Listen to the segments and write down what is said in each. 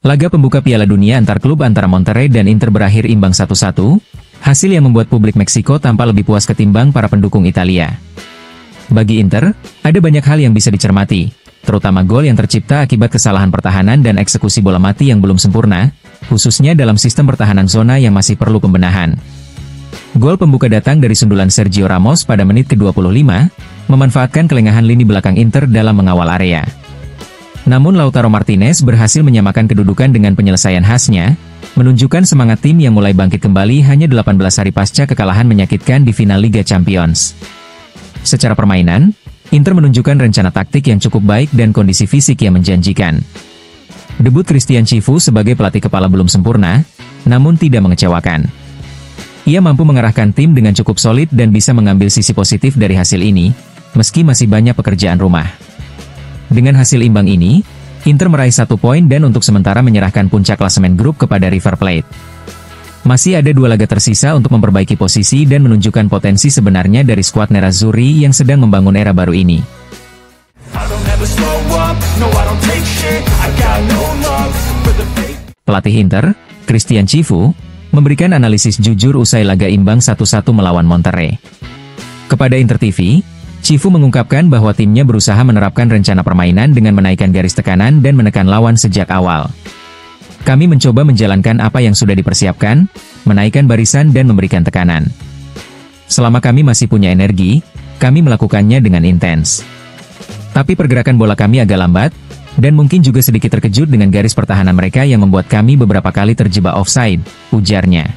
Laga pembuka Piala Dunia antar klub antara Monterrey dan Inter berakhir imbang 1-1, hasil yang membuat publik Meksiko tampak lebih puas ketimbang para pendukung Italia. Bagi Inter, ada banyak hal yang bisa dicermati, terutama gol yang tercipta akibat kesalahan pertahanan dan eksekusi bola mati yang belum sempurna, khususnya dalam sistem pertahanan zona yang masih perlu pembenahan. Gol pembuka datang dari sundulan Sergio Ramos pada menit ke-25, memanfaatkan kelengahan lini belakang Inter dalam mengawal area. Namun Lautaro Martinez berhasil menyamakan kedudukan dengan penyelesaian khasnya, menunjukkan semangat tim yang mulai bangkit kembali hanya 18 hari pasca kekalahan menyakitkan di final Liga Champions. Secara permainan, Inter menunjukkan rencana taktik yang cukup baik dan kondisi fisik yang menjanjikan. Debut Christian Chivu sebagai pelatih kepala belum sempurna, namun tidak mengecewakan. Ia mampu mengarahkan tim dengan cukup solid dan bisa mengambil sisi positif dari hasil ini, meski masih banyak pekerjaan rumah. Dengan hasil imbang ini, Inter meraih 1 poin dan untuk sementara menyerahkan puncak klasemen grup kepada River Plate. Masih ada 2 laga tersisa untuk memperbaiki posisi dan menunjukkan potensi sebenarnya dari skuad Nerazzurri yang sedang membangun era baru ini. Pelatih Inter, Christian Chivu, memberikan analisis jujur usai laga imbang 1-1 melawan Monterrey. Kepada Inter TV, Chivu mengungkapkan bahwa timnya berusaha menerapkan rencana permainan dengan menaikkan garis tekanan dan menekan lawan sejak awal. Kami mencoba menjalankan apa yang sudah dipersiapkan, menaikkan barisan dan memberikan tekanan. Selama kami masih punya energi, kami melakukannya dengan intens. Tapi pergerakan bola kami agak lambat, dan mungkin juga sedikit terkejut dengan garis pertahanan mereka yang membuat kami beberapa kali terjebak offside, ujarnya.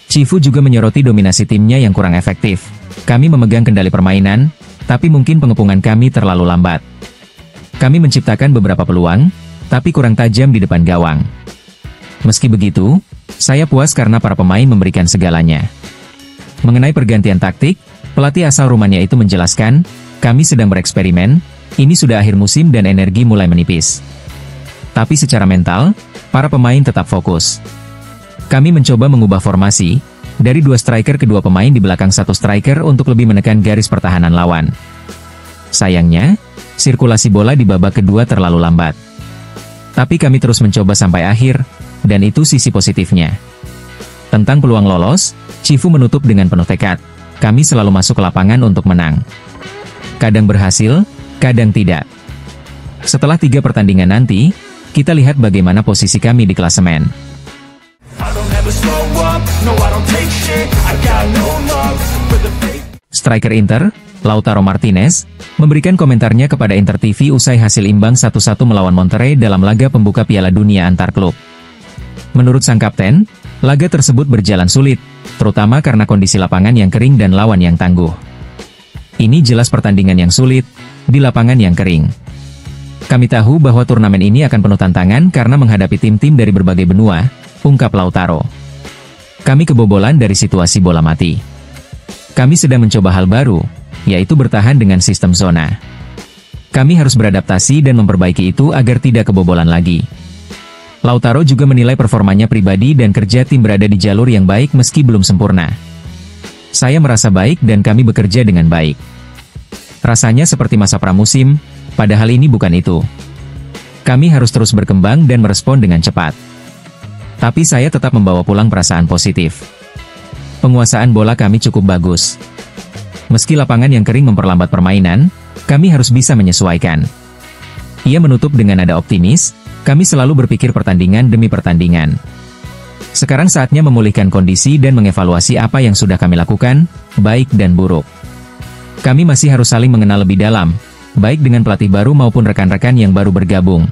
Chivu juga menyoroti dominasi timnya yang kurang efektif. Kami memegang kendali permainan, tapi mungkin pengepungan kami terlalu lambat. Kami menciptakan beberapa peluang, tapi kurang tajam di depan gawang. Meski begitu, saya puas karena para pemain memberikan segalanya. Mengenai pergantian taktik, pelatih asal Rumania itu menjelaskan, kami sedang bereksperimen, ini sudah akhir musim dan energi mulai menipis. Tapi secara mental, para pemain tetap fokus. Kami mencoba mengubah formasi, dari 2 striker ke 2 pemain di belakang 1 striker untuk lebih menekan garis pertahanan lawan. Sayangnya, sirkulasi bola di babak kedua terlalu lambat. Tapi kami terus mencoba sampai akhir, dan itu sisi positifnya. Tentang peluang lolos, Chivu menutup dengan penuh tekad. Kami selalu masuk ke lapangan untuk menang. Kadang berhasil, kadang tidak. Setelah 3 pertandingan nanti, kita lihat bagaimana posisi kami di klasemen. Striker Inter, Lautaro Martinez, memberikan komentarnya kepada Inter TV usai hasil imbang 1-1 melawan Monterrey dalam laga pembuka Piala Dunia antar klub. Menurut sang kapten, laga tersebut berjalan sulit, terutama karena kondisi lapangan yang kering dan lawan yang tangguh. Ini jelas pertandingan yang sulit, di lapangan yang kering. Kami tahu bahwa turnamen ini akan penuh tantangan karena menghadapi tim-tim dari berbagai benua, ungkap Lautaro. Kami kebobolan dari situasi bola mati. Kami sedang mencoba hal baru, yaitu bertahan dengan sistem zona. Kami harus beradaptasi dan memperbaiki itu agar tidak kebobolan lagi. Lautaro juga menilai performanya pribadi dan kerja tim berada di jalur yang baik meski belum sempurna. Saya merasa baik dan kami bekerja dengan baik. Rasanya seperti masa pramusim, padahal ini bukan itu. Kami harus terus berkembang dan merespon dengan cepat. Tapi saya tetap membawa pulang perasaan positif. Penguasaan bola kami cukup bagus. Meski lapangan yang kering memperlambat permainan, kami harus bisa menyesuaikan. Ia menutup dengan nada optimis, kami selalu berpikir pertandingan demi pertandingan. Sekarang saatnya memulihkan kondisi dan mengevaluasi apa yang sudah kami lakukan, baik dan buruk. Kami masih harus saling mengenal lebih dalam, baik dengan pelatih baru maupun rekan-rekan yang baru bergabung.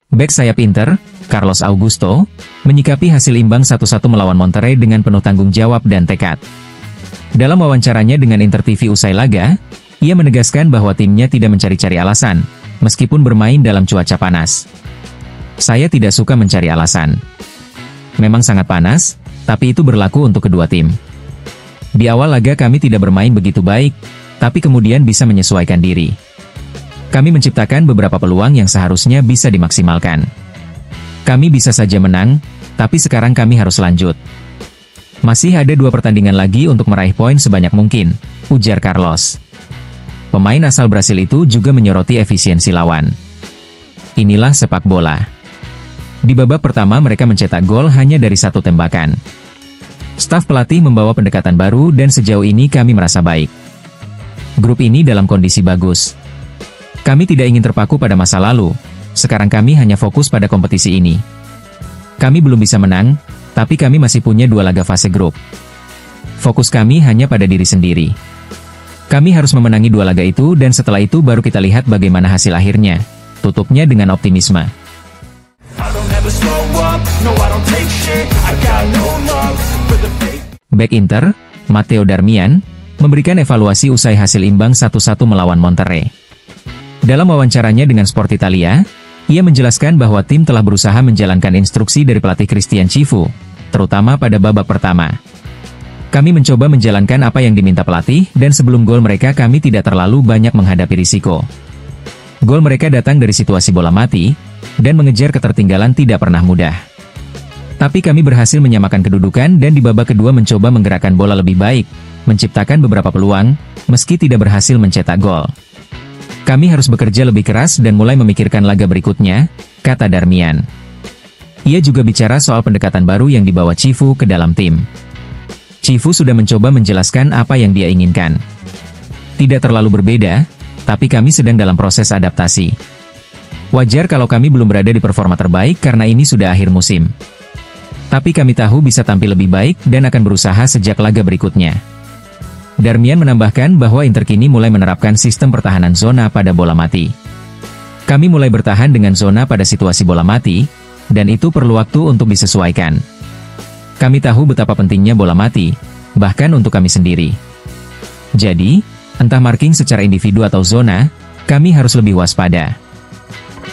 Bek sayap Inter, Carlos Augusto, menyikapi hasil imbang 1-1 melawan Monterrey dengan penuh tanggung jawab dan tekad. Dalam wawancaranya dengan Inter TV usai laga, ia menegaskan bahwa timnya tidak mencari-cari alasan, meskipun bermain dalam cuaca panas. Saya tidak suka mencari alasan. Memang sangat panas, tapi itu berlaku untuk kedua tim. Di awal laga kami tidak bermain begitu baik, tapi kemudian bisa menyesuaikan diri. Kami menciptakan beberapa peluang yang seharusnya bisa dimaksimalkan. Kami bisa saja menang, tapi sekarang kami harus lanjut. Masih ada 2 pertandingan lagi untuk meraih poin sebanyak mungkin, ujar Carlos. Pemain asal Brasil itu juga menyoroti efisiensi lawan. Inilah sepak bola. Di babak pertama mereka mencetak gol hanya dari 1 tembakan. Staf pelatih membawa pendekatan baru dan sejauh ini kami merasa baik. Grup ini dalam kondisi bagus. Kami tidak ingin terpaku pada masa lalu, sekarang kami hanya fokus pada kompetisi ini. Kami belum bisa menang, tapi kami masih punya 2 laga fase grup. Fokus kami hanya pada diri sendiri. Kami harus memenangi 2 laga itu dan setelah itu baru kita lihat bagaimana hasil akhirnya. Tutupnya dengan optimisme. Bek Inter, Matteo Darmian, memberikan evaluasi usai hasil imbang 1-1 melawan Monterrey. Dalam wawancaranya dengan Sport Italia, ia menjelaskan bahwa tim telah berusaha menjalankan instruksi dari pelatih Christian Cifu, terutama pada babak pertama. Kami mencoba menjalankan apa yang diminta pelatih, dan sebelum gol mereka kami tidak terlalu banyak menghadapi risiko. Gol mereka datang dari situasi bola mati, dan mengejar ketertinggalan tidak pernah mudah. Tapi kami berhasil menyamakan kedudukan dan di babak kedua mencoba menggerakkan bola lebih baik, menciptakan beberapa peluang, meski tidak berhasil mencetak gol. Kami harus bekerja lebih keras dan mulai memikirkan laga berikutnya, kata Darmian. Ia juga bicara soal pendekatan baru yang dibawa Cifu ke dalam tim. Cifu sudah mencoba menjelaskan apa yang dia inginkan. Tidak terlalu berbeda, tapi kami sedang dalam proses adaptasi. Wajar kalau kami belum berada di performa terbaik karena ini sudah akhir musim. Tapi kami tahu bisa tampil lebih baik dan akan berusaha sejak laga berikutnya. Darmian menambahkan bahwa Inter kini mulai menerapkan sistem pertahanan zona pada bola mati. Kami mulai bertahan dengan zona pada situasi bola mati, dan itu perlu waktu untuk disesuaikan. Kami tahu betapa pentingnya bola mati, bahkan untuk kami sendiri. Jadi, entah marking secara individu atau zona, kami harus lebih waspada.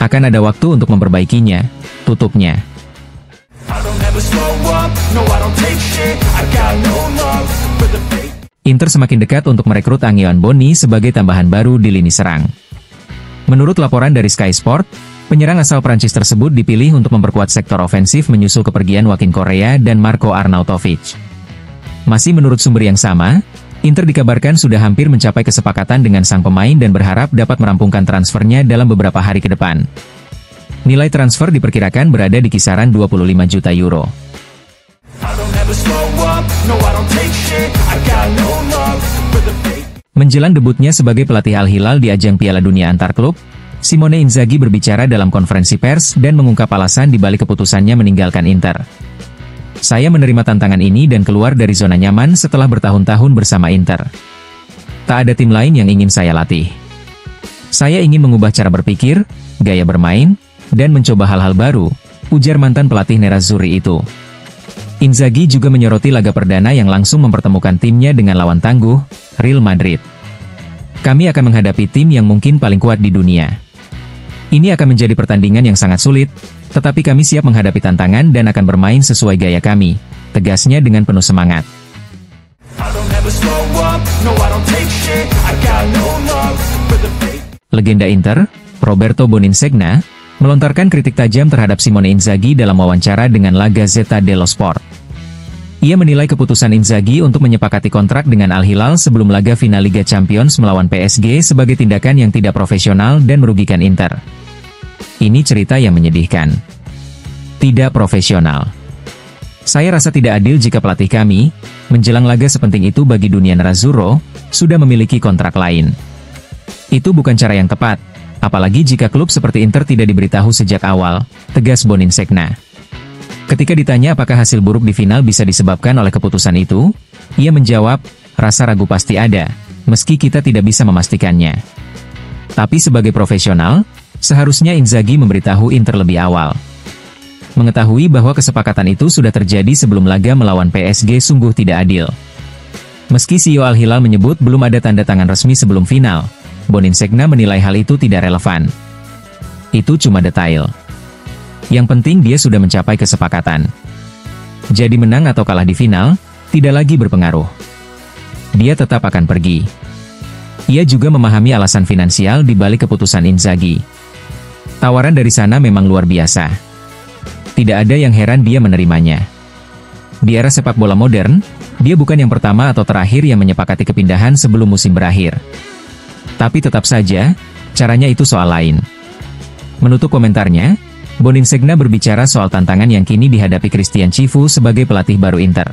Akan ada waktu untuk memperbaikinya, tutupnya. Inter semakin dekat untuk merekrut Angelo Boni sebagai tambahan baru di lini serang. Menurut laporan dari Sky Sport, penyerang asal Prancis tersebut dipilih untuk memperkuat sektor ofensif menyusul kepergian Joaquin Correa dan Marco Arnautovic. Masih menurut sumber yang sama, Inter dikabarkan sudah hampir mencapai kesepakatan dengan sang pemain dan berharap dapat merampungkan transfernya dalam beberapa hari ke depan. Nilai transfer diperkirakan berada di kisaran 25 juta euro. Menjelang debutnya sebagai pelatih Al Hilal di ajang Piala Dunia Antar Klub, Simone Inzaghi berbicara dalam konferensi pers dan mengungkap alasan di balik keputusannya meninggalkan Inter. Saya menerima tantangan ini dan keluar dari zona nyaman setelah bertahun-tahun bersama Inter. Tak ada tim lain yang ingin saya latih. Saya ingin mengubah cara berpikir, gaya bermain, dan mencoba hal-hal baru, ujar mantan pelatih Nerazzurri itu. Inzaghi juga menyoroti laga perdana yang langsung mempertemukan timnya dengan lawan tangguh, Real Madrid. Kami akan menghadapi tim yang mungkin paling kuat di dunia. Ini akan menjadi pertandingan yang sangat sulit, tetapi kami siap menghadapi tantangan dan akan bermain sesuai gaya kami, tegasnya dengan penuh semangat. Legenda Inter, Roberto Boninsegna, melontarkan kritik tajam terhadap Simone Inzaghi dalam wawancara dengan La Gazzetta dello Sport. Ia menilai keputusan Inzaghi untuk menyepakati kontrak dengan Al Hilal sebelum laga final Liga Champions melawan PSG sebagai tindakan yang tidak profesional dan merugikan Inter. Ini cerita yang menyedihkan. Tidak profesional. Saya rasa tidak adil jika pelatih kami, menjelang laga sepenting itu bagi dunia Nerazzurro, sudah memiliki kontrak lain. Itu bukan cara yang tepat. Apalagi jika klub seperti Inter tidak diberitahu sejak awal, tegas Boninsegna. Ketika ditanya apakah hasil buruk di final bisa disebabkan oleh keputusan itu, ia menjawab, rasa ragu pasti ada, meski kita tidak bisa memastikannya. Tapi sebagai profesional, seharusnya Inzaghi memberitahu Inter lebih awal. Mengetahui bahwa kesepakatan itu sudah terjadi sebelum laga melawan PSG sungguh tidak adil. Meski CEO Al Hilal menyebut belum ada tanda tangan resmi sebelum final, Boninsegna menilai hal itu tidak relevan. Itu cuma detail. Yang penting dia sudah mencapai kesepakatan. Jadi menang atau kalah di final, tidak lagi berpengaruh. Dia tetap akan pergi. Ia juga memahami alasan finansial di balik keputusan Inzaghi. Tawaran dari sana memang luar biasa. Tidak ada yang heran dia menerimanya. Di era sepak bola modern, dia bukan yang pertama atau terakhir yang menyepakati kepindahan sebelum musim berakhir. Tapi tetap saja, caranya itu soal lain. Menutup komentarnya, Boninsegna berbicara soal tantangan yang kini dihadapi Christian Cifu sebagai pelatih baru Inter.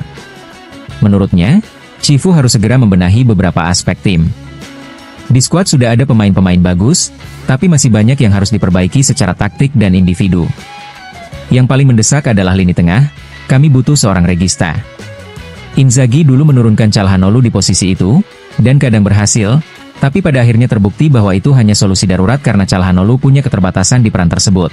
Menurutnya, Cifu harus segera membenahi beberapa aspek tim. Di skuad sudah ada pemain-pemain bagus, tapi masih banyak yang harus diperbaiki secara taktik dan individu. Yang paling mendesak adalah lini tengah, kami butuh seorang regista. Inzaghi dulu menurunkan Calhanoglu di posisi itu, dan kadang berhasil, tapi pada akhirnya terbukti bahwa itu hanya solusi darurat karena Calhanoglu punya keterbatasan di peran tersebut.